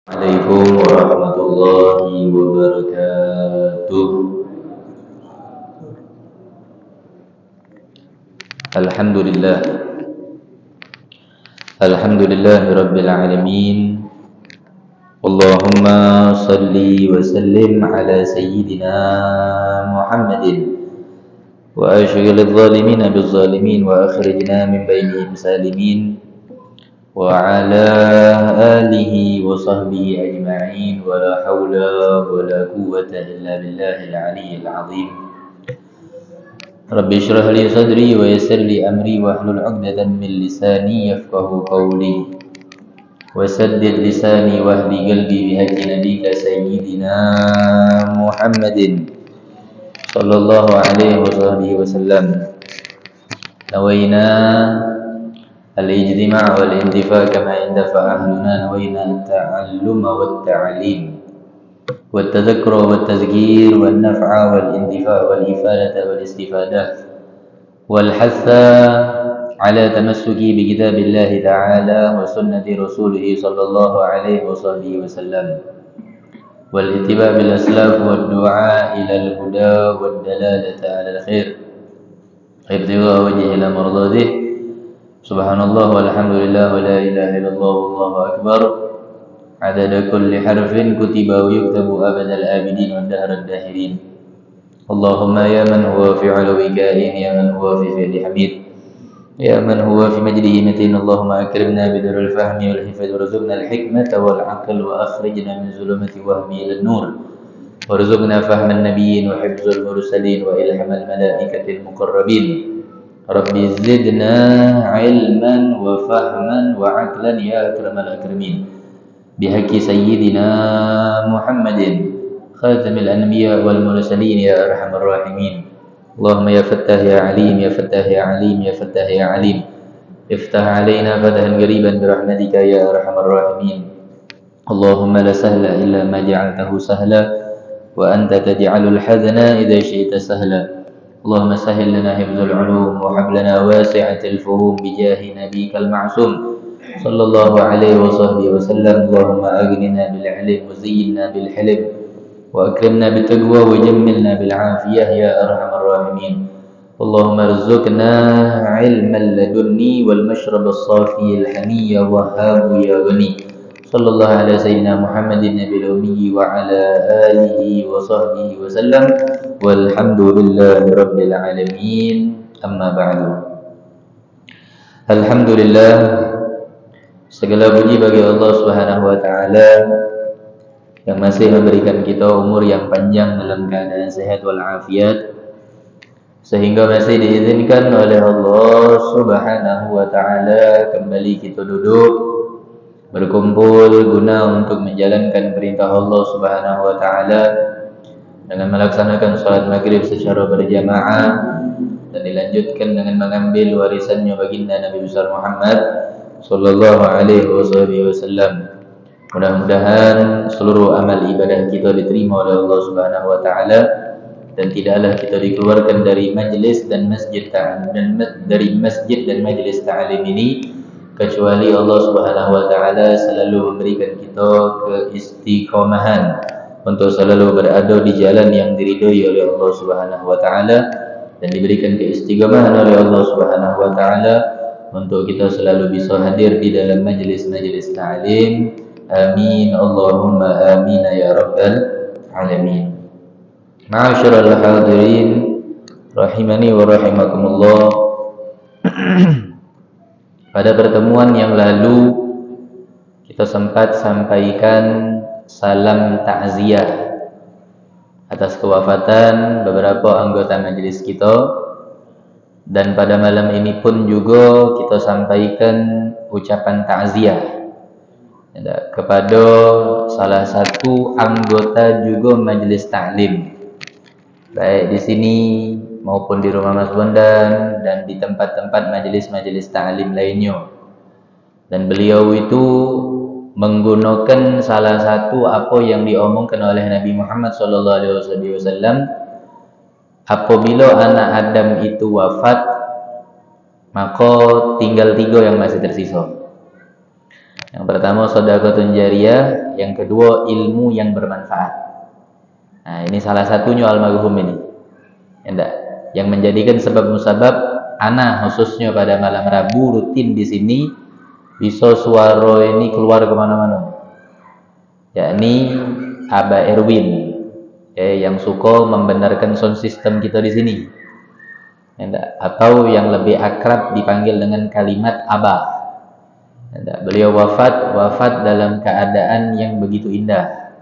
Assalamualaikum warahmatullahi wabarakatuh. Alhamdulillah. Alhamdulillahi rabbil alamin. Allahumma salli wa sallim ala sayyidina Muhammadin wa ashghil adh-dhalimina bil-zalimin wa akhrijna min bainihim salimin wa ala alihi wa sahbihi ajma'in wa la hawla wa la quwwata illa billahil aliyyil azim. Rabbi shrah li sadri wa yassir li amri wa hlul 'uqdatam min lisani yafqahu qawli wa saddid lisani wa hdi qalbi bihaqqi nabiyyika sayyidina Muhammadin sallallahu alaihi wa sahbihi wa sallam. Nawaina al-ijtima' wal intifa' kama indafa ahluna nawaina at-ta'alluma wat ta'lim wat tadhakkura wat tazkir wan naf'a wal intifa' wal ifadata wal istifadah wal hatha ala tamassuki bi kitabillahi ta'ala wa sunnati rasulih sallallahu alaihi wa sahbihi wa sallam wal ittiba' bil aslaf wad du'a ila al huda wad dalalata ala al khair ibtigha wajhi ila mardadih. Subhanallah walhamdulillah wa la ilaha illallah wallahu akbar adada kulli harfin kutiba wa yuktabu abadal abidin wa dahrad dahirin. Allahumma ya man huwa fi 'alawi kain ya man huwa fi fi'li hamid ya man huwa fi majdihi matin. Allahumma akrimna bidarul fahmi wal hifdz warzuqna al hikmata wal 'aql wa akhrijna min zulumati wahmi ila nur warzuqna fahman nabiyyin wa hifdzal mursalin wa ilhamal malaikatil muqarrabin. Rabbi zidna ilman wa fahman wa aqlan ya akramal akramin bihaqqi sayyidina Muhammadin khatamil anbiya wal mursalin ya arhamar rahimin. Allahumma ya fattah ya alim ya fattah ya alim ya fattah ya alim iftah alaina fatahan qariban bi rahmatika ya arhamar rahimin. Allahumma la sahla illa ma ja'altahu sahla wa anta taj'alul hazana idza syi'ta sahla. اللهم سهل لنا حفظ العلوم وهب لنا واسعة الفهوم بجاه نبيك المعصوم صلى الله عليه وصحبه وسلم. اللهم أغننا بالعلم وزينا بالحلم وأكرمنا بالتقوى وجملنا بالعافية يا أرحم الراحمين. اللهم ارزقنا علما لدني والمشرب الصافي الحمي وهاب يا غني. صلى الله على سيدنا محمد النبي الأمي وعلى آله وصحبه وسلم والحمد لله رب العالمين. أما بعد. Alhamdulillah, segala puji bagi Allah Subhanahu wa taala yang masih memberikan kita umur yang panjang dalam keadaan sehat wal afiat, sehingga masih diizinkan oleh Allah Subhanahu wa taala kembali kita duduk berkumpul guna untuk menjalankan perintah Allah Subhanahu wa taala dengan melaksanakan salat maghrib secara berjamaah dan dilanjutkan dengan mengambil warisannya baginda Nabi besar Muhammad sallallahu alaihi wasallam. Mudah-mudahan seluruh amal ibadah kita diterima oleh Allah Subhanahu wa taala dan tidaklah kita dikeluarkan dari majlis dan masjid dari masjid dan majlis ta'lim ini kecuali Allah Subhanahu wa taala selalu memberikan kita keistiqomahan untuk selalu berada di jalan yang diridhoi oleh Allah Subhanahu wa taala dan diberikan keistiqomahan oleh Allah Subhanahu wa taala untuk kita selalu bisa hadir di dalam majlis-majlis ta'lim. Amin Allahumma amin ya rabbal alamin. Ma'asyiral hadirin rahimani wa rahimakumullah. Pada pertemuan yang lalu kita sempat sampaikan salam takziah atas kewafatan beberapa anggota majelis kita, dan pada malam ini pun juga kita sampaikan ucapan takziah kepada salah satu anggota juga majelis taklim, baik di sini maupun di rumah Mas Bondan dan di tempat-tempat majelis-majelis ta'lim lainnya. Dan beliau itu menggunakan salah satu apa yang diomongkan oleh Nabi Muhammad sallallahu alaihi wasallam, apabila anak Adam itu wafat maka tinggal 3 yang masih tersisa. Yang pertama sedekahun jariyah, yang kedua ilmu yang bermanfaat. Nah, ini salah satunya almarhum ini. Enggak, yang menjadikan sebab musabab ana khususnya pada malam Rabu rutin di sini bisa suara ini keluar kemana-mana. Yakni Aba Erwin, yang suka membenarkan sound system kita di sini. Enggak, atau yang lebih akrab dipanggil dengan kalimat Abah. Beliau wafat dalam keadaan yang begitu indah.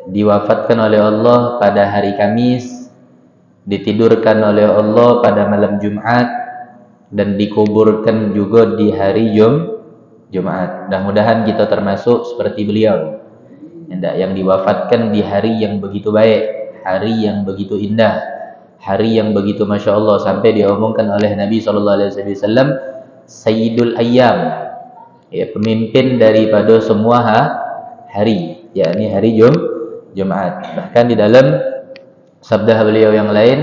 Diwafatkan oleh Allah pada hari Kamis, ditidurkan oleh Allah pada malam Jumat, dan dikuburkan juga di hari Jumat. Mudah-mudahan kita termasuk seperti beliau, yang diwafatkan di hari yang begitu baik, hari yang begitu indah, hari yang begitu Masya Allah, sampai diomongkan oleh Nabi SAW, Sayyidul Ayyam, pemimpin daripada semua hari, yakni hari Jumat. Bahkan di dalam sabda beliau yang lain,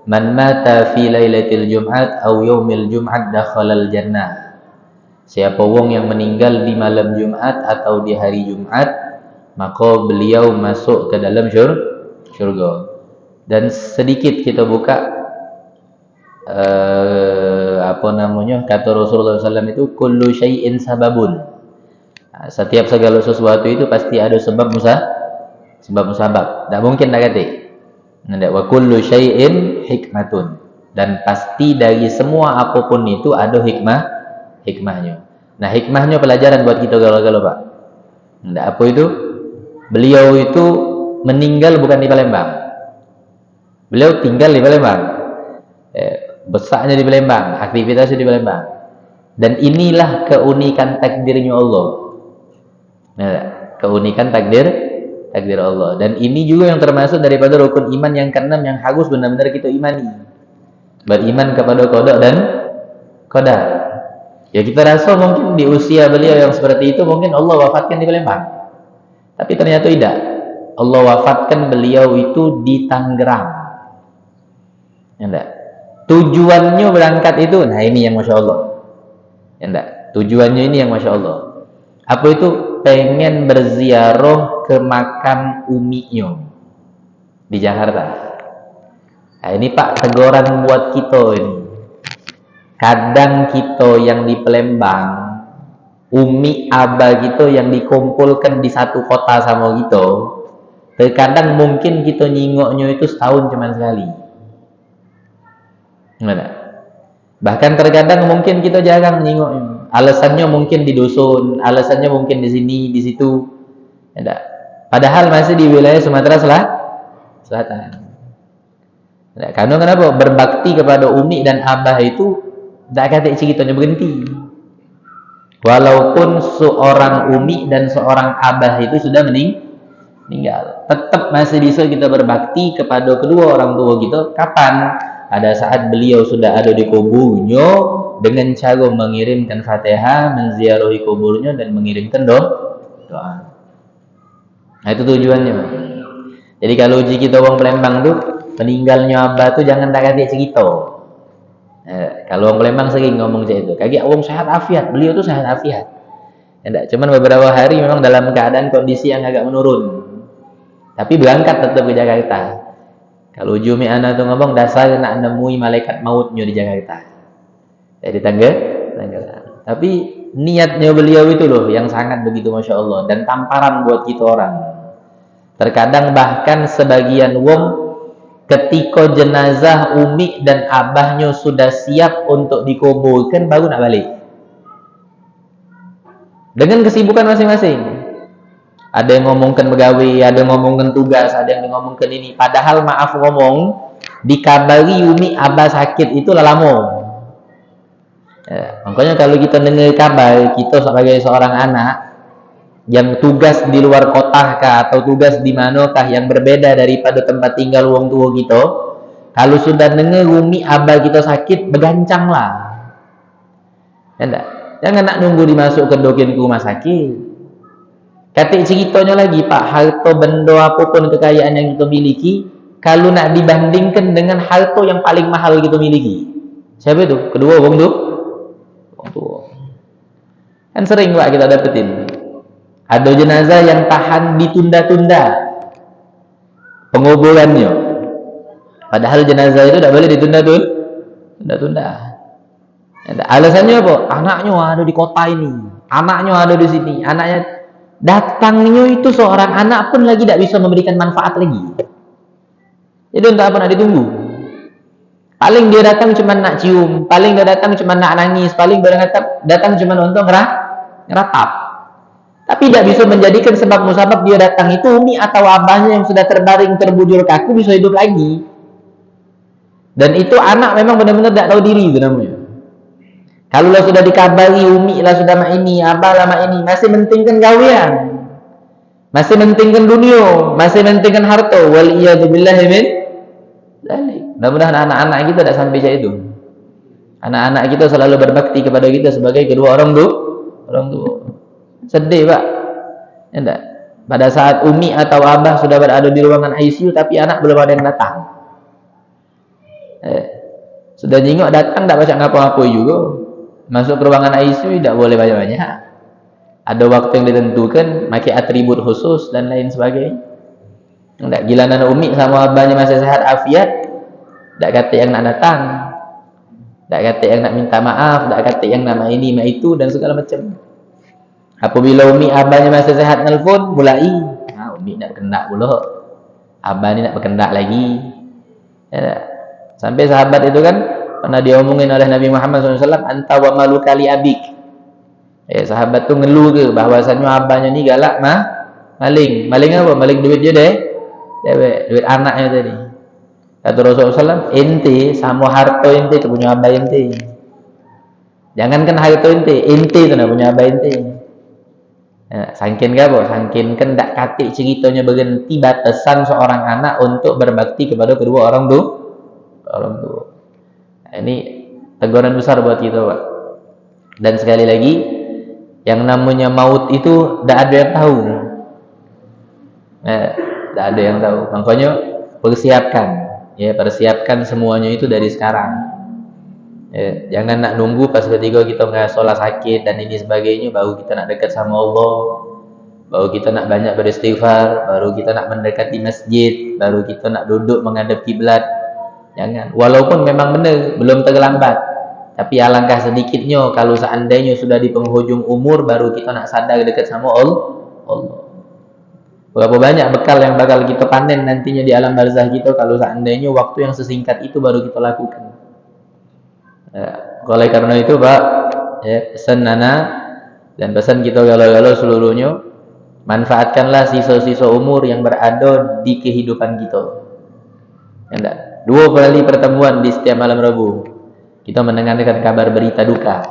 man mata fi lailatul Jumat aw yaumil Jumat dakhalal jannah. Siapa wong yang meninggal di malam Jumat atau di hari Jumat, maka beliau masuk ke dalam syurga. Dan sedikit kita buka kata Rasulullah SAW itu kullu syai'in sababun. Setiap segala sesuatu itu pasti ada sebab musabab. Tak mungkin tak kata. Wa kullu syai'in hikmatun, dan pasti dari semua apapun itu ada hikmahnya. Nah, hikmahnya pelajaran buat kita galau-galau, Pak. Apa itu? Beliau itu meninggal bukan di Palembang. Beliau tinggal di Palembang. Besarnya di Palembang, aktivitasnya di Palembang. Dan inilah keunikan takdirnya Allah. Keunikan takdir Allah. Dan ini juga yang termasuk daripada rukun iman yang keenam yang harus benar-benar kita imani. Beriman kepada qada dan qadar. Ya, kita rasa mungkin di usia beliau yang seperti itu mungkin Allah wafatkan di Palembang. Tapi ternyata tidak. Allah wafatkan beliau itu di Tangerang. Enggak. Tujuannya berangkat itu, nah ini yang Masya Allah. Tujuannya ini yang Masya Allah. Apa itu? Pengen berziarah ke makam uminya di Jakarta. Nah, ini Pak, teguran buat kita ini. Kadang kita yang di Palembang, umi abah kita yang dikumpulkan di satu kota sama kita, terkadang mungkin kita nyingoknya itu setahun cuma sekali. Bahkan terkadang mungkin kita jarang nyingoknya. Alasannya mungkin di dusun, alasannya mungkin di sini, di situ. Padahal masih di wilayah Sumatera Selatan. Karena kenapa? Berbakti kepada umi dan abah itu tak kata ceritanya berhenti. Walaupun seorang umi dan seorang abah itu sudah meninggal, tetap masih bisa kita berbakti kepada kedua orang tua kita. Kapan? Pada saat beliau sudah ada di kuburnya, dengan cara mengirimkan Fatihah, menziarahi kuburnya, dan mengirimkan doa. Nah, itu tujuannya. Jadi kalau uji kita orang Palembang tuh, meninggalnya abah tuh jangan tak kata cerita. Kalau orang Palembang sering ngomong kayak itu. Kayak orang sehat afiat, beliau tuh sehat afiat. Cuman beberapa hari memang dalam keadaan kondisi yang agak menurun. Tapi berangkat tetap ke Jakarta. Kalau Jumi anak tu ngomong dasar nak nemui malaikat mautnya di Jakarta. Jadi Tangerang. Tapi niatnya beliau itu loh yang sangat begitu Masya Allah, dan tamparan buat kita orang. Terkadang bahkan sebagian wong ketika jenazah umi dan abahnya sudah siap untuk dikuburkan baru nak balik. Dengan kesibukan masing-masing. Ada yang ngomongkan begawi, ada yang ngomongkan tugas, ada yang ngomongkan ini. Padahal maaf ngomong, dikabari umi abah sakit itu lama. Makanya kalau kita dengar kabar, kita sebagai seorang anak yang tugas di luar kota kah, atau tugas di manakah yang berbeda daripada tempat tinggal wong tua kita, kalau sudah dengar umi abah kita sakit, begancanglah. Jangan nak nunggu dimasukkan ke rumah sakit. Kata ceritanya lagi, Pak, harta benda apapun kekayaan yang kita miliki, kalau nak dibandingkan dengan harta yang paling mahal kita miliki, siapa itu? Kedua wong tu. Kan sering Pak kita dapetin. Ada jenazah yang tahan ditunda-tunda penguburannya. Padahal jenazah itu tidak boleh ditunda-tunda. Alasannya apa? Anaknya ada di kota ini, anaknya ada di sini, anaknya datangnya itu seorang anak pun lagi tidak bisa memberikan manfaat lagi. Jadi untuk apa nak ditunggu? Paling dia datang cuma nak cium, paling dia datang cuma nak nangis, paling dia datang cuma untuk ngeratap. Tapi tidak bisa menjadikan sebab musabab dia datang itu umi atau abahnya yang sudah terbaring terbujur kaku bisa hidup lagi. Dan itu anak memang benar-benar tidak tahu diri itu namanya. Kalau lah sudah dikabari umi lah sudah mak ini, abah lah mak ini, masih mentingkan gawean, masih mentingkan dunia, masih mentingkan harta. Wal iyadu billahi min dzalik. Mudah-mudahan anak-anak kita tidak sampai kayak itu. Anak-anak kita selalu berbakti kepada kita sebagai kedua orang tua. Sedih Pak. Enggak. Pada saat umi atau abah sudah berada di ruangan ICU tapi anak belum ada yang datang. Sudah jenguk datang tidak baca ngapa-ngapa juga. Masuk ke ruangan ICU tidak boleh banyak-banyak. Ada waktu yang ditentukan, pakai atribut khusus dan lain sebagainya. Enggak, gilanan umi sama abahnya masih sehat afiat, tidak kata yang nak datang, tidak kata yang nak minta maaf, tidak kata yang nama ini, mak itu dan segala macam. Apabila umi abahnya masih sehat nelfon, mulai, umi nak berkendak pula, abah ni nak berkendak lagi. Ya, sampai sahabat itu kan pernah diomongin oleh Nabi Muhammad SAW, anta wa malu kali abik. Sahabat tu ngeluh ke bahwasannya abahnya ni galak maling apa? Maling duit je deh, duit anaknya tadi. Kata Rasulullah SAW, ente sama harta ente tu punya abah ente. Jangankan harta ente tu nak punya abah ente. Sangkin ke apa? Sangkin kan tak katik ceritanya berhenti batasan seorang anak untuk berbakti kepada kedua orang tua. Ini teguran besar buat kita Pak. Dan sekali lagi, yang namanya maut itu tidak ada yang tahu. Tidak ada yang tahu. Makanya persiapkan semuanya itu dari sekarang. Jangan nak nunggu pas ketika kita ngasolah sakit dan ini sebagainya baru kita nak dekat sama Allah, baru kita nak banyak beristighfar, baru kita nak mendekati masjid, baru kita nak duduk menghadap kiblat. Jangan. Walaupun memang benar belum terlambat, tapi alangkah sedikitnya kalau seandainya sudah di penghujung umur baru kita nak sadar dekat sama Allah. Berapa banyak bekal yang bakal kita panen nantinya di alam barzah kita kalau seandainya waktu yang sesingkat itu baru kita lakukan. Oleh karena itu Pak, pesan Nana dan pesan kita galau-galau seluruhnya, manfaatkanlah sisa-sisa umur yang berada di kehidupan kita. Enggak. 2 kali pertemuan di setiap malam Rabu kita mendengarkan kabar berita duka.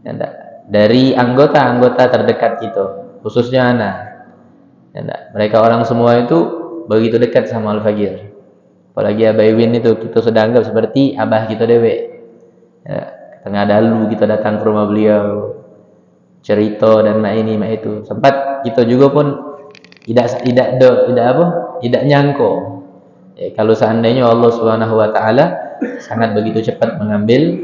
Enggak. Dari anggota-anggota terdekat kita, khususnya anak. Enggak. Mereka orang semua itu begitu dekat sama Al-Fagir. Apalagi Abah Iwin itu kita sudah anggap seperti abah kita dewek. Tengah dalu kita datang ke rumah beliau, cerita dan mak ini mak itu. Sempat kita juga pun tidak nyangko kalau seandainya Allah Subhanahu wa taala sangat begitu cepat mengambil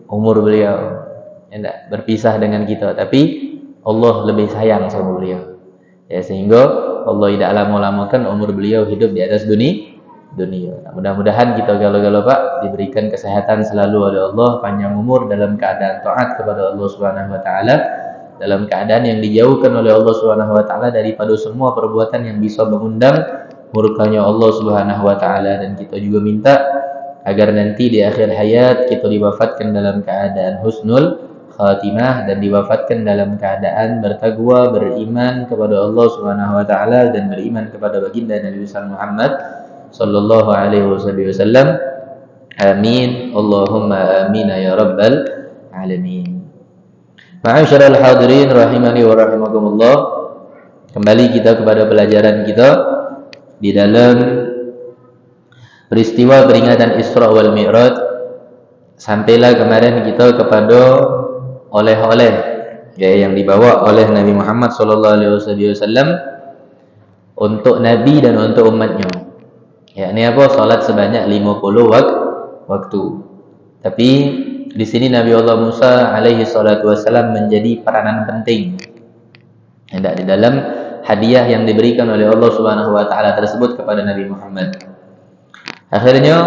umur beliau. Tidak berpisah dengan kita, tapi Allah lebih sayang sama beliau. Sehingga Allah tidak lama-lamakan umur beliau hidup di atas dunia. Mudah-mudahan kita galau-galau Pak diberikan kesehatan selalu oleh Allah, panjang umur dalam keadaan taat kepada Allah Subhanahu wa taala, dalam keadaan yang dijauhkan oleh Allah Subhanahu wa taala daripada semua perbuatan yang bisa mengundang murkanya Allah Subhanahu wa taala. Dan kita juga minta agar nanti di akhir hayat kita diwafatkan dalam keadaan husnul khatimah dan diwafatkan dalam keadaan bertakwa, beriman kepada Allah Subhanahu wa taala dan beriman kepada baginda Nabi Muhammad sallallahu alaihi wasallam. Amin. Allahumma amin ya rabbal alamin. Ma'asyiral hadirin rahimani wa rahimakumullah. Kembali kita kepada pelajaran kita di dalam peristiwa peringatan Isra wal Mi'raj. Sampailah kemarin kita kepada oleh-oleh yang dibawa oleh Nabi Muhammad sallallahu alaihi wasallam untuk Nabi dan untuk umatnya. Ini apa? Salat sebanyak 50 waktu. Tapi Di sini Nabi Allah Musa alaihi salatu wasallam menjadi peranan penting di dalam hadiah yang diberikan oleh Allah Subhanahu wa taala tersebut kepada Nabi Muhammad. Akhirnya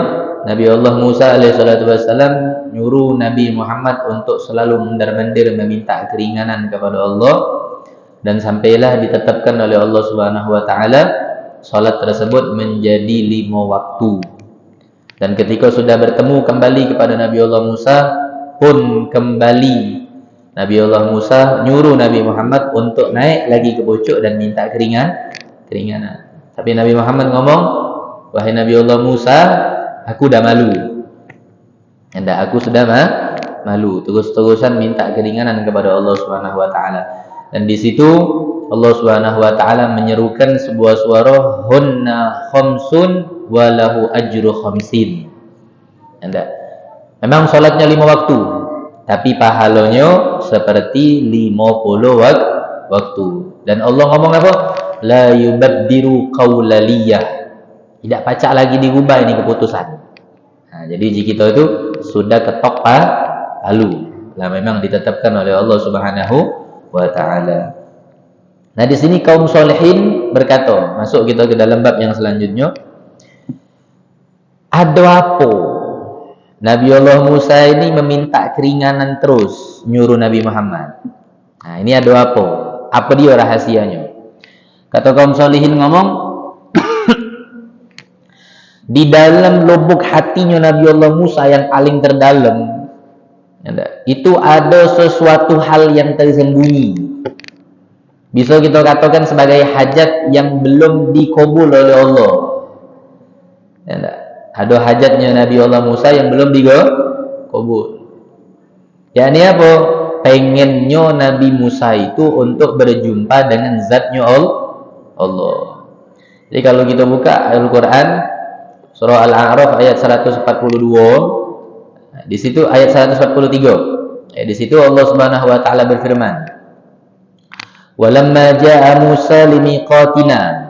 Nabi Allah Musa alaihi salatu wasallam nyuruh Nabi Muhammad untuk selalu mundar-mandir meminta keringanan kepada Allah, dan sampailah ditetapkan oleh Allah Subhanahu wa taala salat tersebut menjadi 5 waktu. Dan ketika sudah bertemu kembali kepada Nabi Allah Musa pun kembali Nabi Allah Musa nyuruh Nabi Muhammad untuk naik lagi ke pucuk dan minta keringanan. Tapi Nabi Muhammad ngomong, wahai Nabi Allah Musa, aku dah malu. Aku sudah malu. Terus-terusan minta keringanan kepada Allah Subhanahu wa taala. Dan di situ Allah Subhanahu wa taala menyerukan sebuah suara, hunna khamsun walahu ajru khamsin. Memang solatnya 5 waktu, tapi pahalanya seperti 50 waktu. Dan Allah ngomong apa? La yubaddiru qawlaliyah. Tidak pacak lagi dirubah ini keputusan. Jadi jika itu sudah ketok palu. Memang ditetapkan oleh Allah Subhanahu wa taala. Nah, di sini kaum solehin berkata, masuk kita ke dalam bab yang selanjutnya. Ada apa? Nabi Allah Musa ini meminta keringanan terus nyuruh Nabi Muhammad. Nah, ini ada apa? Apa dia rahasianya? Kata kaum solehin ngomong, di dalam lubuk hatinya Nabi Allah Musa yang paling terdalam, itu ada sesuatu hal yang tersembunyi. Bisa kita katakan sebagai hajat yang belum dikabul oleh Allah. Ada hajatnya Nabi Allah Musa yang belum dikabul. Yakni apa? Pengennya Nabi Musa itu untuk berjumpa dengan zatnya Allah. Jadi kalau kita buka Al-Quran surah Al-A'raf ayat 142, di situ ayat 143. Di situ Allah Subhanahu wa taala berfirman, walamma jaa Musa limiqatina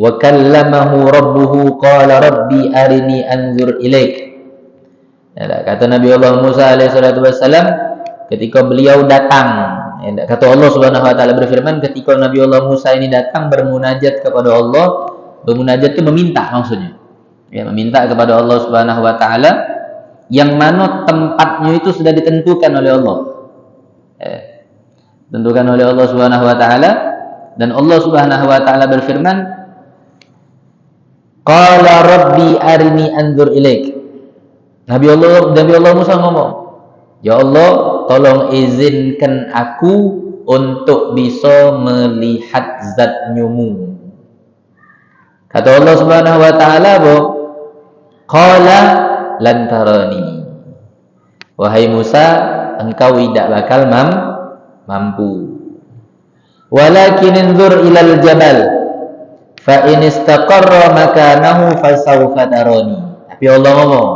wa kallamahu rabbuhu qala rabbi arini anzur ilaik. Kata Nabi Allah Musa alaihi salatu wasallam ketika beliau datang, kata Allah Subhanahu wa taala berfirman ketika Nabi Allah Musa ini datang bermunajat kepada Allah. Bermunajat itu meminta maksudnya. Meminta kepada Allah Subhanahu wa taala yang mana tempatnya itu sudah ditentukan oleh Allah. Tentukan oleh Allah Subhanahu wa taala, dan Allah Subhanahu wa taala berfirman, qala rabbi arini anzur ilaik. Nabi Allah Musa ngomong, ya Allah, tolong izinkan aku untuk bisa melihat zatmu. Kata Allah Subhanahu wa taala, qala lan tarani. Wahai Musa, engkau tidak bakal mampu. Walakin inzur ilal jabal fa in istaqarra makanahu fasawfa tarani. Tapi Allah ngomong,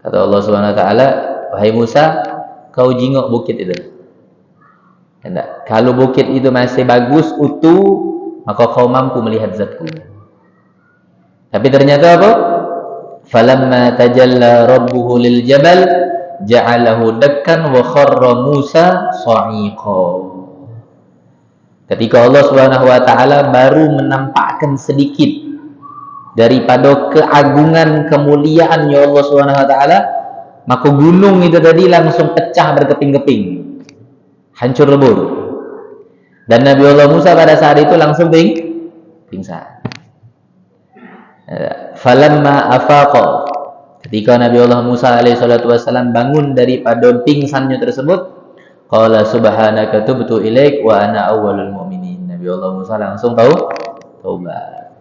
kata Allah Subhanahu wa taala, wahai Musa, kau jingok bukit itu. Kalau bukit itu masih bagus, utuh, maka kau mampu melihat zatku. Tapi ternyata apa? Falamma tajalla rabbuhu lil jabal ja'alahu dakkan wa kharra Musa sa'iqa. Ketika Allah Subhanahu wa taala baru menampakkan sedikit daripada keagungan kemuliaan ya Allah Subhanahu wa taala, maka gunung itu tadi langsung pecah berkeping-keping, hancur lebur. Dan Nabi Allah Musa pada saat itu langsung pingsan. Falamma afaqa, ketika Nabi Allah Musa alaihi salatu wasallam bangun daripada pingsannya tersebut, qala subhanaka tubtu ilaik wa ana awwalul mu'minin. Nabi Allah Musa langsung taubat.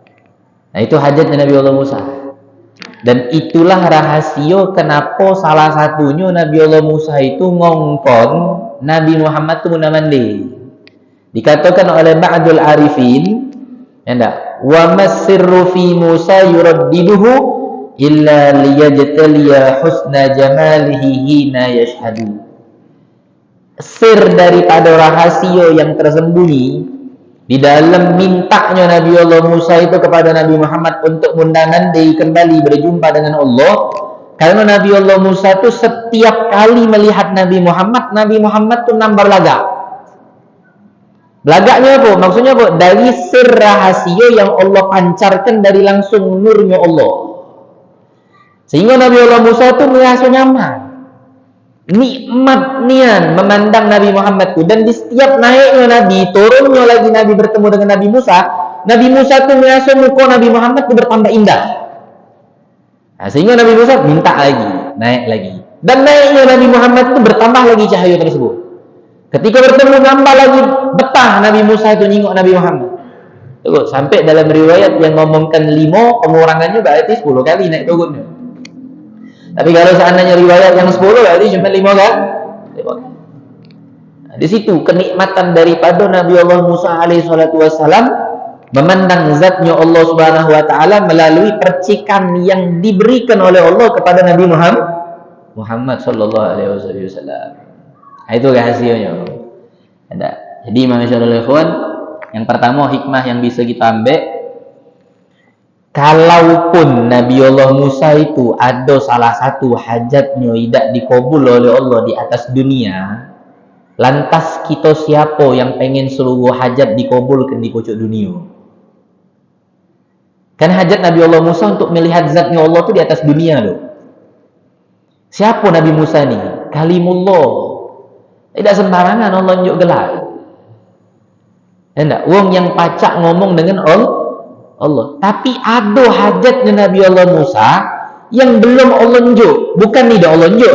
Nah, itu hajatnya Nabi Allah Musa. Dan itulah rahasia kenapa salah satunya Nabi Allah Musa itu ngongkon Nabi Muhammad itu muna mandi. Dikatakan oleh ba'dul arifin, wa masirru fi Musa yuraddiduhu illa liyajtaliya husna jamalihi hina yashhadu. Sir daripada rahasia yang tersembunyi di dalam mintanya Nabi Allah Musa itu kepada Nabi Muhammad untuk mundangan dia kembali berjumpa dengan Allah, Karena Nabi Allah Musa tuh setiap kali melihat Nabi Muhammad tuh nambah belagak. Belagaknya apa? Maksudnya apa? Dari sir rahasia yang Allah pancarkan dari langsung nurnya Allah. Sehingga Nabi Allah Musa tuh merasa nyaman. Nikmat nian memandang Nabi Muhammad tuh. Dan di setiap naiknya Nabi, turunnya lagi Nabi bertemu dengan Nabi Musa tuh merasa muka Nabi Muhammad tuh bertambah indah. Nah, sehingga Nabi Musa minta lagi, naik lagi. Dan naiknya Nabi Muhammad itu bertambah lagi cahaya tersebut. Ketika bertemu nambah lagi betah Nabi Musa itu nengok Nabi Muhammad. Tuh, sampai dalam riwayat yang ngomongkan 5, pengurangannya berarti 10 kali naik turunnya. Tapi kalau seandainya riwayat yang 10 berarti cuma 5 kan? 5. Nah, di situ kenikmatan daripada Nabi Allah Musa alaihi salatu wassalam memandang zatnya Allah Subhanahu wa taala melalui percikan yang diberikan oleh Allah kepada Nabi Muhammad sallallahu alaihi wasallam. Itu rahasianya. Ada. Jadi masyaallah ikhwan, yang pertama hikmah yang bisa kita ambil, kalaupun Nabi Allah Musa itu ada salah satu hajatnya tidak dikabul oleh Allah di atas dunia, lantas kita siapa yang pengen seluruh hajat dikabulkan di pojok dunia? Kan hajat Nabi Allah Musa untuk melihat zatnya Allah itu di atas dunia loh. Siapa Nabi Musa ni? Kalimullah. Tidak sembarangan Allah nunjuk gelar. Enggak, wong yang pacak ngomong dengan Allah. Tapi ada hajatnya Nabi Allah Musa yang belum Allah nunjuk. Bukan tidak Allah nunjuk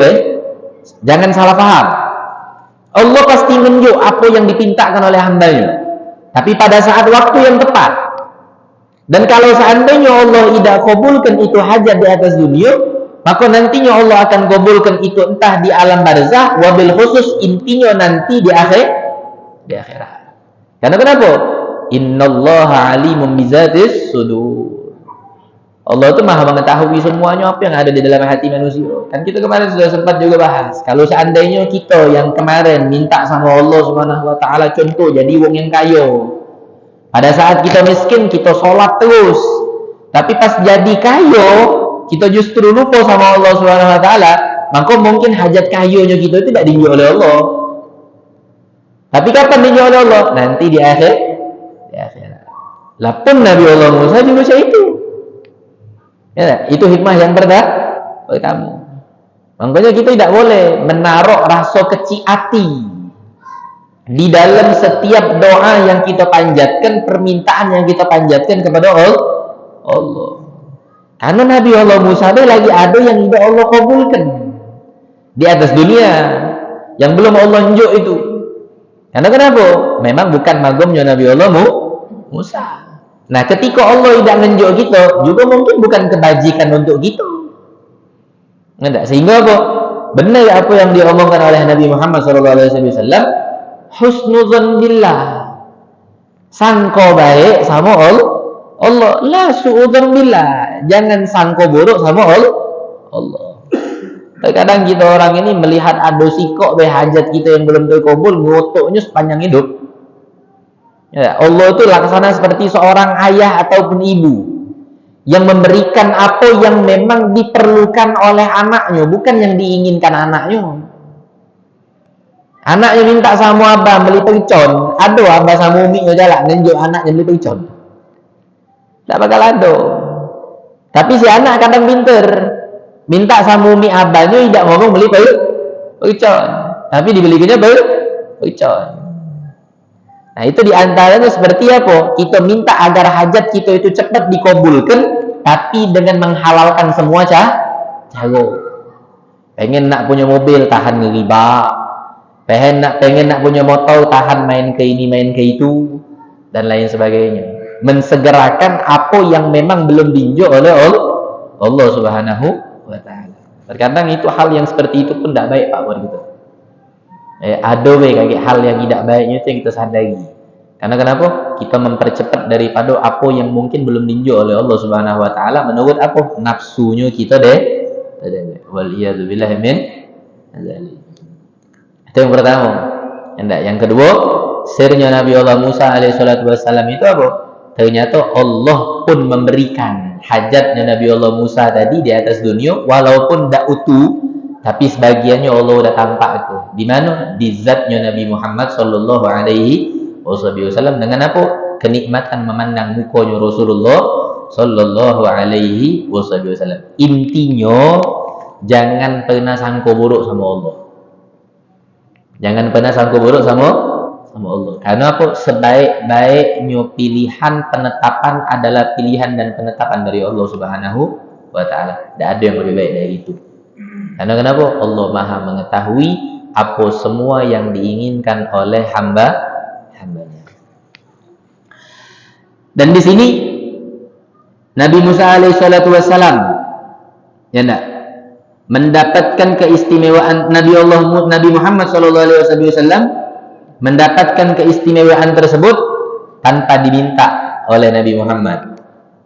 Jangan salah paham. Allah pasti nunjuk apa yang dipintakan oleh hambanya. Tapi pada saat waktu yang tepat. Dan kalau seandainya Allah tidak kabulkan itu hajat di atas dunia, maka nantinya Allah akan kabulkan itu entah di alam barzah, wabil khusus intinya nanti di akhirat. Karena kenapa? Innallaha alimun bizatis sudur. Allah itu maha mengetahui semuanya apa yang ada di dalam hati manusia. Kan kita kemarin sudah sempat juga bahas. Kalau seandainya kita yang kemarin minta sama Allah Subhanahu wa taala contoh jadi wong yang kaya. Pada saat kita miskin, kita sholat terus. Tapi pas jadi kaya, kita justru lupa sama Allah Subhanahu wa taala, maka mungkin hajat kayanya kita itu tidak diinjak oleh Allah. Tapi kapan diinjak oleh Allah? Nanti di akhirat. Lapun Nabi Allah Musa juga itu. Ya, itu hikmah yang pertama. Makanya kita tidak boleh menaruh rasa kecil hati di dalam setiap doa yang kita panjatkan, permintaan yang kita panjatkan kepada Allah. Karena Nabi Allah Musa lagi ada yang tidak Allah kabulkan di atas dunia, yang belum Allah nunjuk itu. Karena kenapa? Memang bukan magumnya Nabi Allah Musa. Nah, ketika Allah tidak nunjuk kita, juga mungkin bukan kebajikan untuk kita. Enggak, sehingga apa? Benar apa yang diomongkan oleh Nabi Muhammad SAW, husnuzan billah, sangko baik sama Allah, la su'udzan billah, jangan sangko buruk sama Allah. Terkadang kita orang ini melihat ada sikok hajat kita yang belum terkabul, ngotaknya sepanjang hidup. Ya, Allah itu laksana seperti seorang ayah ataupun ibu yang memberikan apa yang memang diperlukan oleh anaknya, bukan yang diinginkan anaknya. Anaknya minta sama abah beli percon, ada abah sama umi jalan nunjuk anaknya beli percon. Tak bakal ada. Tapi si anak kadang pinter, minta sama umi abahnya tidak ngomong beli percon, tapi dibelikannya percon. Nah, itu diantaranya seperti apa? Kita minta agar hajat kita itu cepat dikabulkan, tapi dengan menghalalkan semua cara. Pengen nak punya mobil, tahan ngeriba. Pengen nak punya motor, tahan main ke ini, main ke itu, dan lain sebagainya. Mensegerakan apa yang memang belum diinjak oleh Allah Subhanahu wa taala. Terkadang itu hal yang seperti itu pun tidak baik Pak buat kita. Ada kayak hal yang tidak baiknya itu yang kita sadari. Karena kenapa? Kita mempercepat daripada apa yang mungkin belum diinjak oleh Allah Subhanahu wa taala menurut apa? Nafsunya kita deh. Wal iyadu billahi min dzalik. Itu yang pertama. Yang kedua, sirnya Nabi Allah Musa alaihi salatu wassalam itu apa? ternyata Allah pun memberikan hajatnya Nabi Allah Musa tadi di atas dunia, walaupun tidak utuh, tapi sebagiannya Allah udah tampak itu. Di mana? Di zatnya Nabi Muhammad sallallahu alaihi wasallam. Dengan apa? Kenikmatan memandang mukanya Rasulullah sallallahu alaihi wasallam. Intinya, jangan pernah sangka buruk sama Allah. Jangan pernah sangka buruk sama Allah. Karena apa? Sebaik-baiknya pilihan penetapan adalah pilihan dan penetapan dari Allah Subhanahu wa taala. Tidak ada yang lebih baik dari itu. Karena kenapa? Allah Maha mengetahui apa semua yang diinginkan oleh hambanya. Dan di sini Nabi Musa alaihissalatu wassalam, ya enggak, mendapatkan keistimewaan Nabi Muhammad sallallahu alaihi wasallam mendapatkan keistimewaan tersebut tanpa diminta oleh Nabi Muhammad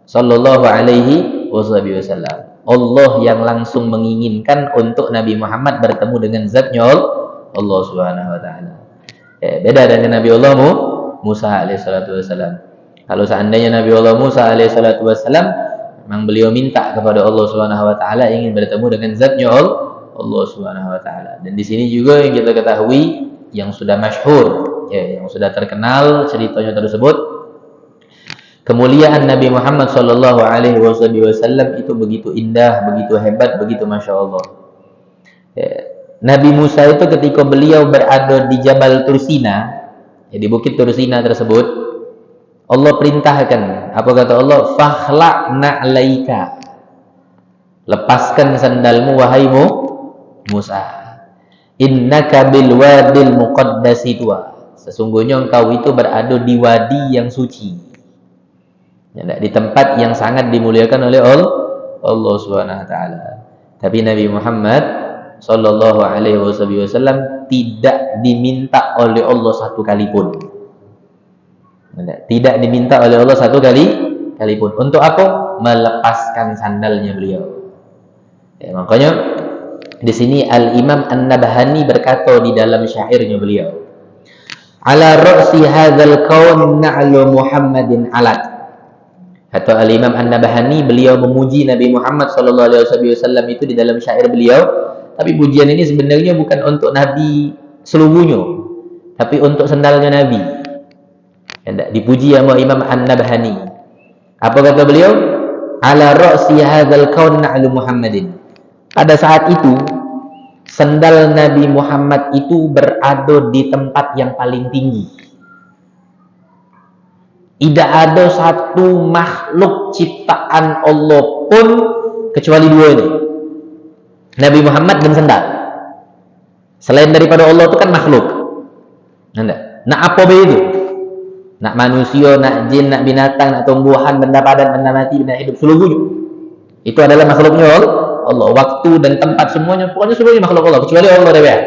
sallallahu alaihi wasallam. Allah yang langsung menginginkan untuk Nabi Muhammad bertemu dengan zatnya Allah Subhanahu wa taala. Beda dengan Nabi Allah Musa alaihissalatu wassalam. Kalau seandainya Nabi Allah Musa alaihissalatu wassalam memang beliau minta kepada Allah Subhanahu wa taala ingin bertemu dengan zatnya Allah Subhanahu wa taala. Dan di sini juga yang kita ketahui yang sudah masyhur, yang sudah terkenal ceritanya tersebut, kemuliaan Nabi Muhammad sallallahu alaihi wasallam itu begitu indah, begitu hebat, begitu masya Allah. Nabi Musa itu ketika beliau berada di Jabal Tursina, di bukit Tursina tersebut, Allah perintahkan, apa kata Allah? Fakhla' na'laika, lepaskan sandalmu wahai Musa. Innaka bil wadil muqaddasi tuwa, sesungguhnya engkau itu berada di wadi yang suci, di tempat yang sangat dimuliakan oleh Allah Subhanahu wa taala. Tapi Nabi Muhammad sallallahu alaihi wasallam tidak diminta oleh Allah satu kali pun. Tidak diminta oleh Allah satu kali pun. Untuk apa? Melepaskan sandalnya beliau. Makanya di sini Al-Imam An-Nabhani berkata di dalam syairnya beliau, ala ra'si hadzal kaun na'lu Muhammadin alat. Atau Al-Imam An-Nabhani, beliau memuji Nabi Muhammad sallallahu alaihi wasallam itu di dalam syair beliau, tapi pujian ini sebenarnya bukan untuk Nabi seluruhnya, tapi untuk sandalnya Nabi. Dipuji sama Imam An-Nabhani. Apa kata beliau? Ala ra'si hadzal kaun na'lu Muhammadin. Pada saat itu sandal Nabi Muhammad itu berada di tempat yang paling tinggi. Tidak ada satu makhluk ciptaan Allah pun kecuali dua ini, Nabi Muhammad dan sandal. Selain daripada Allah itu kan makhluk. Nak apa itu? Nak manusia, nak jin, nak binatang, nak tumbuhan, benda padat, benda mati, benda hidup, seluruhnya itu adalah makhluknya Allah. Waktu dan tempat semuanya, pokoknya seluruhnya makhluk Allah, kecuali Allah dia.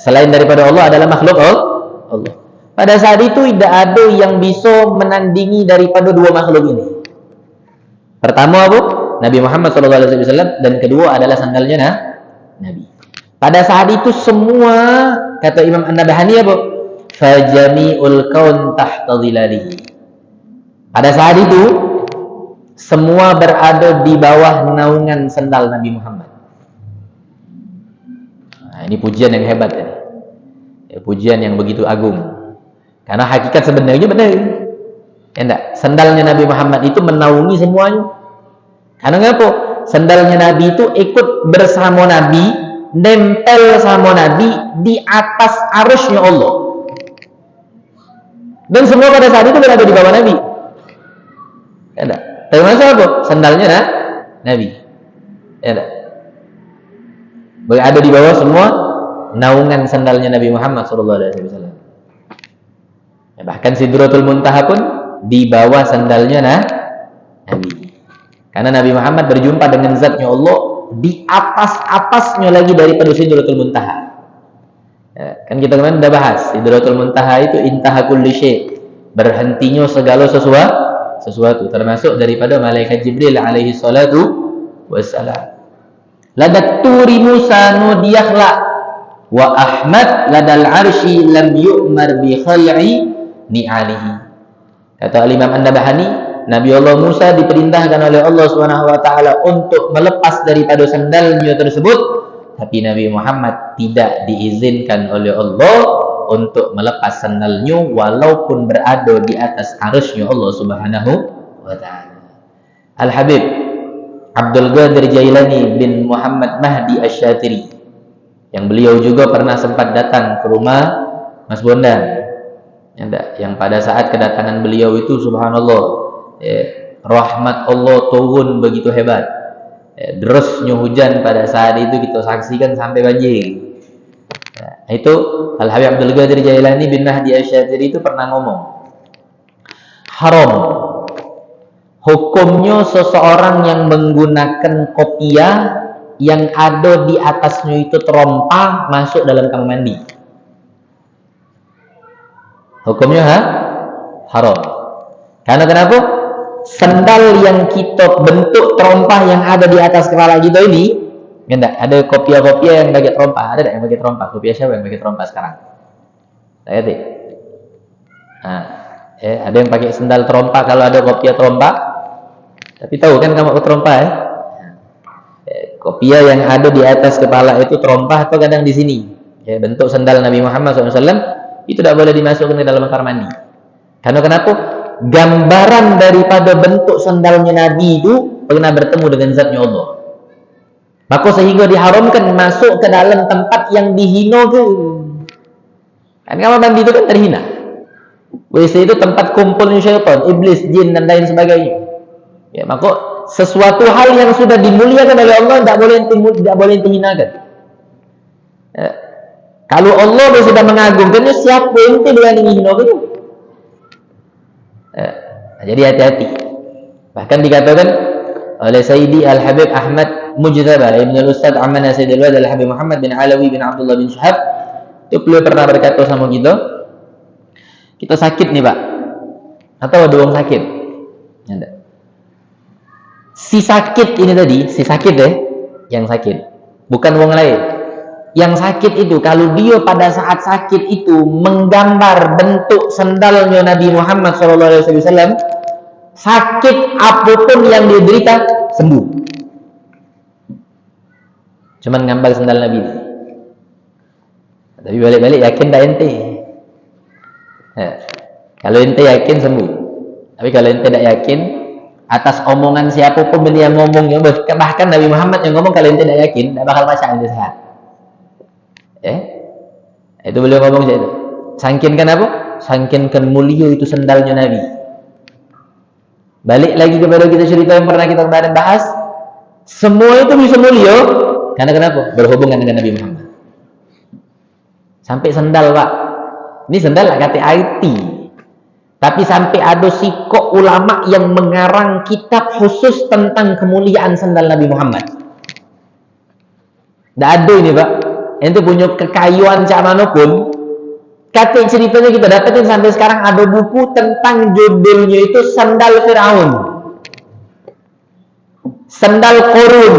Selain daripada Allah adalah makhluk Allah. Pada saat itu tidak ada yang bisa menandingi daripada dua makhluk ini. Pertama apa? Nabi Muhammad SAW, dan kedua adalah sandalnya Nabi. Pada saat itu semua, kata Imam An-Nabhani apa? Fajami'ul kaun tahta dhilalihi. Pada saat itu semua berada di bawah naungan sandal Nabi Muhammad. Ini pujian yang hebat ini. Pujian yang begitu agung. Karena hakikat sebenarnya benar. Sandalnya Nabi Muhammad itu menaungi semuanya. Karena kenapa? Sandalnya Nabi itu ikut bersama Nabi, nempel sama Nabi di atas arusnya Allah. Dan semua pada saat itu berada di bawah Nabi. Termasuk apa? Sandalnya Nabi. Berada di bawah semua naungan sandalnya Nabi Muhammad SAW. Bahkan Sidratul Muntaha pun di bawah sandalnya Nabi. Karena Nabi Muhammad berjumpa dengan zatnya Allah di atas-atasnya lagi daripada Sidratul Muntaha. Kan kita kemarin sudah bahas Sidratul Muntaha itu intaha kulli syai', berhentinya segala sesuatu, termasuk daripada malaikat Jibril alaihi salatu wassalam. Ladat turi Musa nudiyakhla wa Ahmad ladal arsy lam yu'mar bi khal'i ni'alihi. Kata Al-Imam An-Nabahani, Nabi Allah Musa diperintahkan oleh Allah Subhanahu wa taala untuk melepas daripada sandalnya tersebut, tapi Nabi Muhammad tidak diizinkan oleh Allah untuk melepas sandalnya walaupun berada di atas arasy-Nya Allah Subhanahu wa taala. Al-Habib Abdul Qadir Jailani bin Muhammad Mahdi Asy-Syatiri, yang beliau juga pernah sempat datang ke rumah Mas Bondan, yang pada saat kedatangan beliau itu subhanallah, rahmat Allah turun begitu hebat. Derasnya hujan pada saat itu kita saksikan sampai banjir. Itu Al-Habib Abdul Qadir Jailani bin Mahdi Asy-Syatiri itu pernah ngomong, haram hukumnya seseorang yang menggunakan kopiah yang ada di atasnya itu terompah masuk dalam kamar mandi. Hukumnya haram. Karena kenapa? Sandal yang kita bentuk terompah yang ada di atas kepala kita ini, enggak ada kopiah-kopiah yang pakai terompah. Ada enggak yang pakai terompah? Kopiah siapa yang pakai terompah sekarang? Saya tahu. Ada yang pakai sandal terompah kalau ada kopiah terompah. Tapi tahu kan kamu terompah ya? Kopiah yang ada di atas kepala itu terompah atau kadang di sini. Ya, bentuk sandal Nabi Muhammad SAW itu tidak boleh dimasukkan ke dalam kamar mandi. Karena kenapa? Gambaran daripada bentuk sandalnya Nabi itu pernah bertemu dengan zatnya Allah. Maka sehingga diharamkan masuk ke dalam tempat yang dihina ke. Kan kamar mandi itu kan terhina. WC itu tempat kumpulnya syaitan, iblis, jin dan lain sebagainya. Ya, maka sesuatu hal yang sudah dimuliakan oleh Allah tidak boleh dihinakan. Ya. Kalau Allah sudah mengagungkannya, siapa yang tidak menghinakan? Jadi hati-hati. Bahkan dikatakan oleh Sayyidi Al-Habib Ahmad Mujtaba Ibn Al-Ustadz Ammana Sayyid Al-Wad Al-Habib Muhammad bin Alawi bin Abdullah bin Syahab, itu beliau pernah berkata sama kita sakit nih Pak, atau ada orang sakit, ada. Si sakit ini tadi, yang sakit, bukan orang lain. Yang sakit itu, kalau dia pada saat sakit itu menggambar bentuk sandalnya Nabi Muhammad SAW, sakit apapun yang dia derita sembuh. Cuman gambar sandal Nabi. Tapi balik-balik yakin tak ente? Kalau ente yakin sembuh. Tapi kalau ente tak yakin, atas omongan siapapun yang ngomong, bahkan Nabi Muhammad yang ngomong, kalau ente tak yakin, tak bakal pasang ente sehat. Itu beliau ngomong itu. Sangkinkan apa? Sangkinkan mulia itu sandalnya Nabi. Balik lagi kepada kita cerita yang pernah kita kemarin bahas. Semua itu bisa mulia karena kenapa? Berhubungan dengan Nabi Muhammad. Sampai sandal Pak. Ini sandal lah kata IT. Tapi sampai ada sikok ulama yang mengarang kitab khusus tentang kemuliaan sandal Nabi Muhammad. Tidak ada ini Pak. Itu punya kekayuan cak manapun. Kata ceritanya kita dapetin sampai sekarang ada buku tentang judulnya itu Sandal Firaun, Sandal Korun,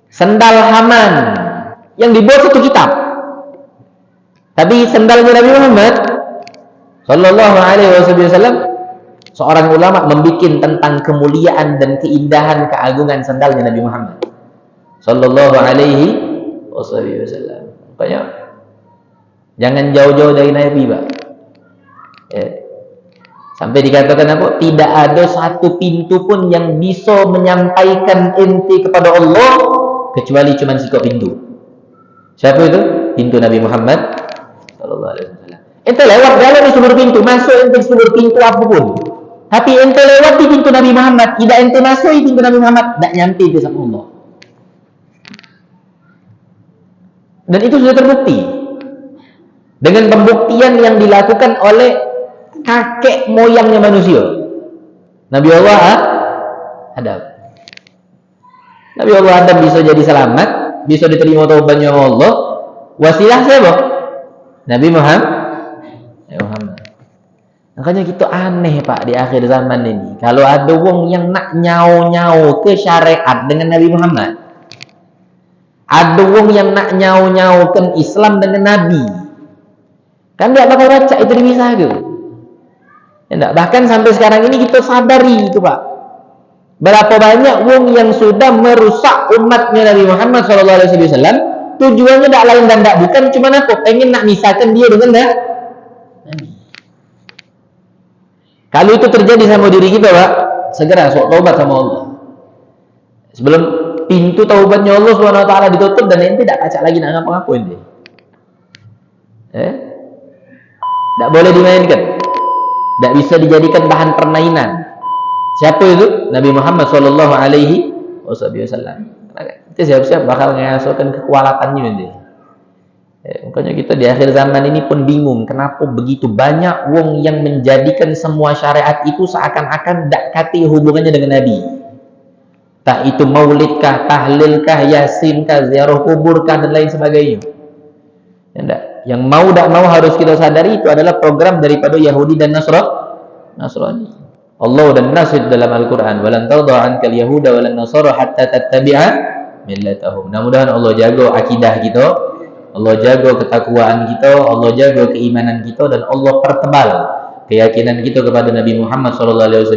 Sandal Haman, yang dibuat satu kitab. Tapi sandalnya Nabi Muhammad Sallallahu Alaihi Wasallam, seorang ulama membuat tentang kemuliaan dan keindahan keagungan sandalnya Nabi Muhammad Sallallahu Alaihi Wasallam. Makanya jangan jauh-jauh dari Nabi Pak. Sampai dikatakan apa? Tidak ada satu pintu pun yang bisa menyampaikan ente kepada Allah kecuali cuma sikap pintu. Siapa itu? Pintu Nabi Muhammad Sallallahu Alaihi Wasallam. Ente lewat dalam di sumber pintu, masuk ente sumber pintu apapun. Tapi ente lewat di pintu Nabi Muhammad, tidak ente masuk di pintu Nabi Muhammad, tidak nyampe ke sama Allah. Dan itu sudah terbukti dengan pembuktian yang dilakukan oleh kakek moyangnya manusia, Nabi Allah Adam. Nabi Allah Adam bisa jadi selamat, bisa diterima taubatnya Allah. Wasilah siapa? Nabi Muhammad. Makanya kita aneh Pak di akhir zaman ini. Kalau ada wong yang nak nyau-nyau ke syariat dengan Nabi Muhammad, ada wong yang nak nyau-nyaukan Islam dengan Nabi, kan dia bakal baca itu dipisah ke. Ya enggak? Bahkan sampai sekarang ini kita sadari itu, Pak. Berapa banyak wong yang sudah merusak umatnya Nabi Muhammad SAW. Tujuannya tidak lain dan tidak bukan cuma apa? Pengen nak misahkan dia dengan Nabi. Kalau itu terjadi sama diri kita, Pak, segera sok taubat sama Allah. Sebelum pintu taubatnya Allah SWT ditutup dan ente tidak kacak lagi nak ngapa-ngapain dia. Tidak boleh dimainkan. Tidak bisa dijadikan bahan permainan. Siapa itu? Nabi Muhammad SAW. Itu siap-siap bakal ngasokan kekualatannya nanti. Makanya kita di akhir zaman ini pun bingung kenapa begitu banyak wong yang menjadikan semua syariat itu seakan-akan tidak kati hubungannya dengan Nabi. Tak itu maulidkah, tahlilkah, yasinkah, ziarah kuburkah dan lain sebagainya. Ya, yang mau tak mau harus kita sadari itu adalah program daripada Yahudi dan Nasrani. Allah dan Nasid dalam Al-Quran, walan tadha ankal yahuda walan nasara hatta tattabi'a millatahum. Mudah-mudahan Allah jaga akidah kita, Allah jaga ketakwaan kita, Allah jaga keimanan kita, dan Allah pertebal keyakinan kita kepada Nabi Muhammad SAW,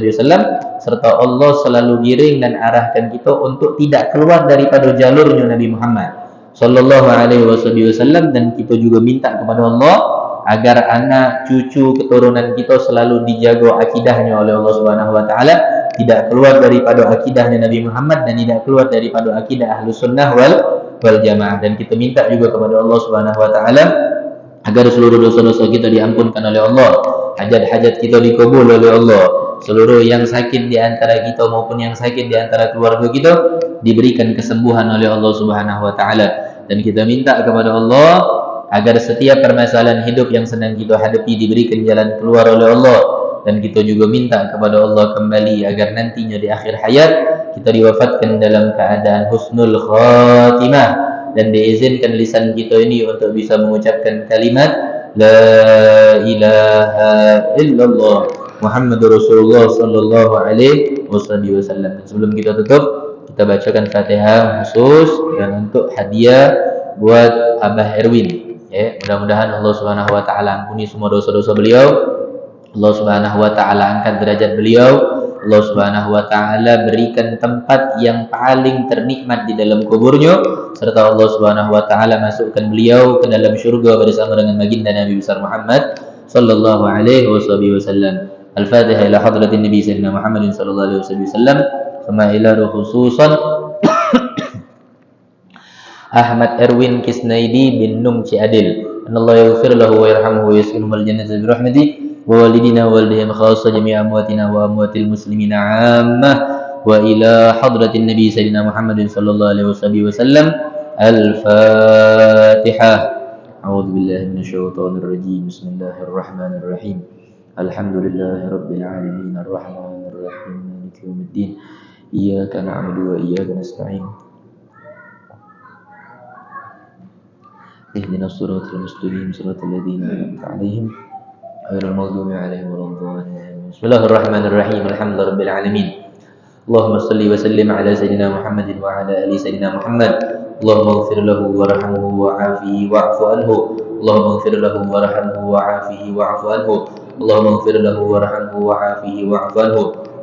serta Allah selalu giring dan arahkan kita untuk tidak keluar daripada jalurnya Nabi Muhammad SAW. Dan kita juga minta kepada Allah agar anak, cucu, keturunan kita selalu dijaga akidahnya oleh Allah Subhanahu wa taala, tidak keluar daripada akidahnya Nabi Muhammad dan tidak keluar daripada akidah Ahlus Sunnah wal Jamaah. Dan kita minta juga kepada Allah Subhanahu wa taala agar seluruh dosa-dosa kita diampunkan oleh Allah, hajat-hajat kita dikabul oleh Allah, seluruh yang sakit di antara kita maupun yang sakit di antara keluarga kita diberikan kesembuhan oleh Allah Subhanahu wa taala. Dan kita minta kepada Allah agar setiap permasalahan hidup yang sedang kita hadapi diberikan jalan keluar oleh Allah. Dan kita juga minta kepada Allah kembali agar nantinya di akhir hayat kita diwafatkan dalam keadaan husnul khatimah, dan diizinkan lisan kita ini untuk bisa mengucapkan kalimat La ilaha illallah Muhammadur Rasulullah sallallahu alaihi wasallam. Sebelum kita tutup, kita bacakan Fatihah khusus dan untuk hadiah buat Abah Erwin. Ya, mudah-mudahan Allah Subhanahu wa taala ampuni semua dosa-dosa beliau. Allah Subhanahu wa taala angkat derajat beliau. Allah Subhanahu wa taala berikan tempat yang paling ternikmat di dalam kuburnya, serta Allah Subhanahu wa taala masukkan beliau ke dalam syurga bersama dengan baginda Nabi besar Muhammad sallallahu alaihi wasallam. Al-Fatihah ila hadratin Nabi sayyidina Muhammadin sallallahu alaihi wasallam. Sama ila khususan Ahmad Erwin Kisnaidi bin Num Ciadil. Allah yaghfir lahu wa yarhamhu wa yaskinhu al-jannata bi rahmatihi wa walidina wa walidihim khassa jami'a amwatina wa amwatil muslimina 'ammah wa ila hadratin Nabi sayyidina Muhammadin sallallahu alaihi wasallam. Al-Fatihah. A'udzu billahi minasyaitonir rajim. Bismillahirrahmanirrahim. Alhamdulillahirabbil alamin arrahmanir rahim maliki yaumiddin. Iyyaka na'budu wa iyyaka nasta'in. اهدنا الصراط المستقيم صراط الذين أنعمت عليهم غير المغضوب عليهم ولا الضالين. بسم الله الرحمن الرحيم. الحمد لله رب العالمين. اللهم صل وسلم على سيدنا محمد وعلى آل سيدنا محمد. اللهم اغفر له وارحمه وعافه واعف عنه. اللهم اغفر له وارحمه وعافه واعف عنه. اللهم اغفر له وارحمه وعافه واعف عنه.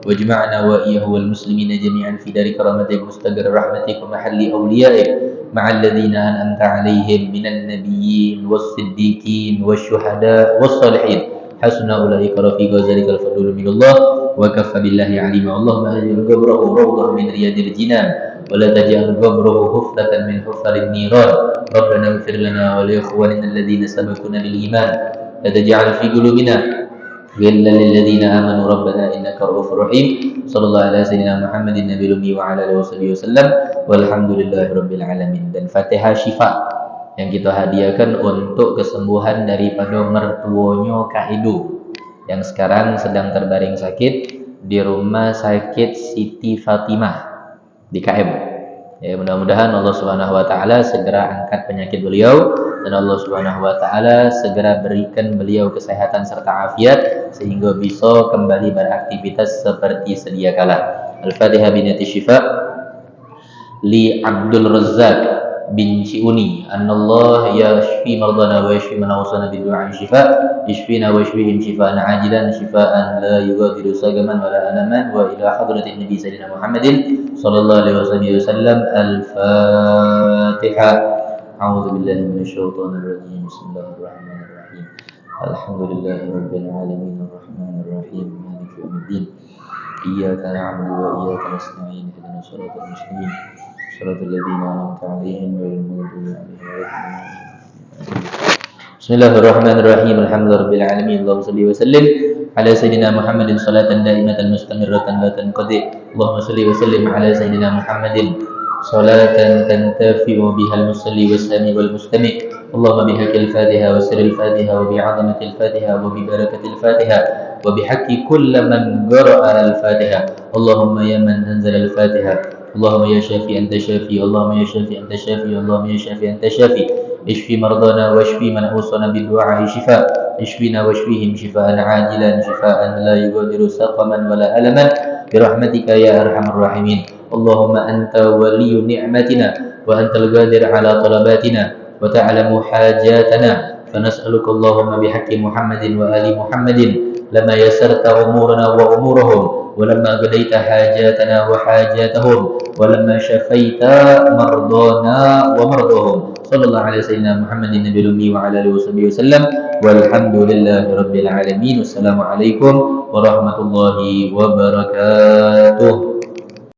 واجمعنا وإياه والمسلمين جميعا في دار كرامتك مستقر رحمتك ومحل أوليائك مع الذين أنعمت عليهم من النبيين والصديقين والشهداء والصالحين حسن أولئك رفيقا ذلك الفضل من الله وكفى بالله عليما. اللهم أجعل قبره روضة من رياض الجنان ولا تجعل قبره حفرة من حفر النيران. ربنا اغفر لنا ولإخواننا الذين سبقونا بالإيمان لا تجعل في قلوبنا غلا للذين آمنوا ربنا إنك رؤوف رحيم. صلى الله على سيدنا محمد النبي الأمي وعلى آله وصحبه وسلم walhamdulillahi rabbil alamin. Dan Fatihah Syifa yang kita hadiahkan untuk kesembuhan daripada mertuanya Kak Edo yang sekarang sedang terbaring sakit di rumah sakit Siti Fatimah di KM. Ya, mudah-mudahan Allah Subhanahu wa taala segera angkat penyakit beliau dan Allah Subhanahu wa taala segera berikan beliau kesehatan serta afiat sehingga bisa kembali beraktivitas seperti sedia kala. Al-Fatihah binati syifa li Abdul Razzaq bin Ciuni, annallah yashfi mardana wa yashfi man awsana bil du'a shifa, yashfina wa yashfihim shifaan ajilan shifaan la yughadiru sagaman wa la alaman, wa ila hadratin nabi sayyidina Muhammadin sallallahu alaihi wasallam. Al-Fatihah. A'udzu billahi minasyaitonir rajim. Bismillahirrahmanirrahim. Alhamdulillahi rabbil alamin arrahmanir rahim maliki yaumiddin. Iyyaka na'budu wa iyyaka nasta'in ihdinas siratal mustaqim siratal ladzina an'amta 'alaihim ghairil maghdubi 'alaihim waladdallin. Bismillahirrahmanirrahim. Alhamdulillahirabbil alamin. Allahumma shalli wa sallim ala sayyidina Muhammadin salatan daimatan mustamirratan la tanqadi. Allahumma shalli wa sallim ala sayyidina Muhammadin salatan tantafi'u bihal musalli was-sami wal mustami'. Allahumma bihaqqil Fatiha wa sirril Fatiha wa bi'azamatil Fatiha wa bi barakatil Fatiha wa bihaqqi kulli man qara'a al-Fatiha. Allahumma ya man anzala al-Fatiha. Allahumma ya Shafi anta Shafi. Allahumma ya Shafi anta Shafi. Allahumma ya Shafi anta Shafi. Ishfi mardana wa ishfi man awsana bid-du'a shifa. Ishfina wa ishfihim shifaan ajilan shifaan la yughadiru saqaman wa la alaman birahmatika ya arhamar rahimin. Allahumma anta waliyyu ni'matina wa antal qadir ala talabatina wa ta'lamu hajatana, fanas'aluka Allahumma bihaqqi Muhammadin wa ali Muhammadin lama yassarta umurana wa umurahum wa lamma qadaita hajatana wa hajatahum wa lamma shafaita mardana wa mardahum. Sallallahu alaihi sayyidina Muhammadin nabiyil ummi wa ala alihi wasallam. Walhamdulillahi rabbil alamin. Wassalamualaikum warahmatullahi wabarakatuh.